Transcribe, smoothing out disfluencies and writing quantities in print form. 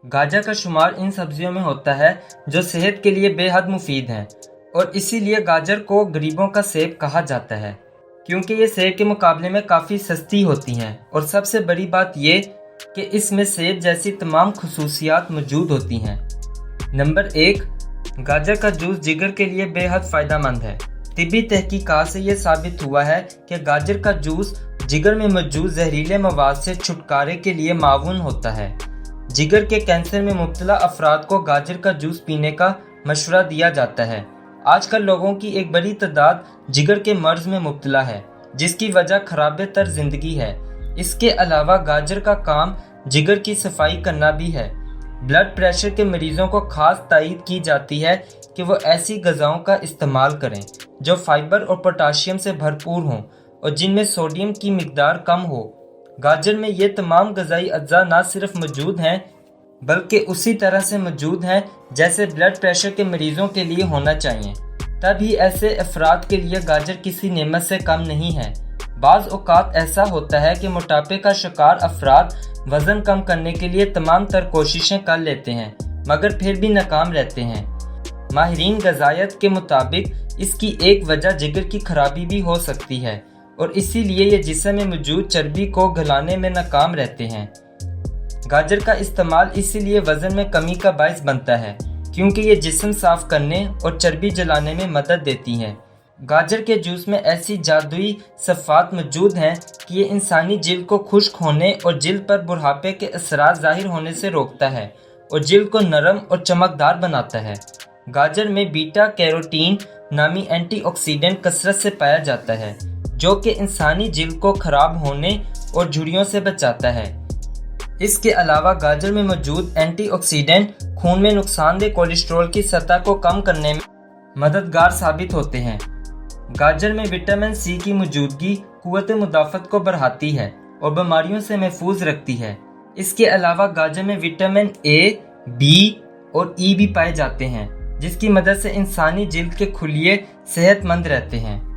गाजर का शुमार इन सब्जियों में होता है जो सेहत के लिए बेहद मुफीद हैं और इसीलिए गाजर को गरीबों का सेब कहा जाता है, क्योंकि ये सेब के मुकाबले में काफ़ी सस्ती होती हैं और सबसे बड़ी बात ये कि इसमें सेब जैसी तमाम खसूसियात मौजूद होती हैं। नंबर 1, गाजर का जूस जिगर के लिए बेहद फ़ायदेमंद है। तिब्बी तहकीकात से ये साबित हुआ है कि गाजर का जूस जिगर में मौजूद जहरीले मवाद से छुटकारे के लिए मावून होता है। जिगर के कैंसर में मुब्तला अफराद को गाजर का जूस पीने का मशवरा दिया जाता है। आजकल लोगों की एक बड़ी तादाद जिगर के मर्ज में मुब्तला है, जिसकी वजह खराबे तर जिंदगी है। इसके अलावा गाजर का काम जिगर की सफाई करना भी है। ब्लड प्रेशर के मरीजों को खास ताकीद की जाती है कि वो ऐसी ग़िज़ाओं का इस्तेमाल करें जो फाइबर और पोटाशियम से भरपूर हों और जिनमें सोडियम की मिकदार कम हो। गाजर में ये तमाम ग़िज़ाई अज्जा न सिर्फ मौजूद हैं बल्कि उसी तरह से मौजूद हैं जैसे ब्लड प्रेशर के मरीजों के लिए होना चाहिए। तभी ऐसे अफराद के लिए गाजर किसी नेमत से कम नहीं है। बाज़ औक़ात ऐसा होता है कि मोटापे का शिकार अफराद वज़न कम करने के लिए तमाम तर कोशिशें कर लेते हैं मगर फिर भी नाकाम रहते हैं। माहिरीन ग़िज़ायत के मुताबिक इसकी एक वजह जिगर की खराबी भी हो सकती है और इसीलिए ये जिस्म में मौजूद चर्बी को गलाने में नाकाम रहते हैं। गाजर का इस्तेमाल इसीलिए वज़न में कमी का बायस बनता है क्योंकि ये जिस्म साफ़ करने और चर्बी जलाने में मदद देती हैं। गाजर के जूस में ऐसी जादुई सफ़ात मौजूद हैं कि ये इंसानी जिल्द को खुश्क होने और जिल्द पर बुढ़ापे के असरात ज़ाहिर होने से रोकता है और जिल्द को नरम और चमकदार बनाता है। गाजर में बीटा कैरोटीन नामी एंटीऑक्सीडेंट कसरत से पाया जाता है जो कि इंसानी जिल्द को ख़राब होने और झुर्रियों से बचाता है। इसके अलावा गाजर में मौजूद एंटीऑक्सीडेंट खून में नुकसानदेह कोलेस्ट्रॉल की सतह को कम करने में मददगार साबित होते हैं। गाजर में विटामिन सी की मौजूदगी क़ुव्वत मुदाफ़त को बढ़ाती है और बीमारियों से महफूज रखती है। इसके अलावा गाजर में विटामिन ए, बी और ई भी पाए जाते हैं जिसकी मदद से इंसानी जिल्द के खुलिये सेहतमंद रहते हैं।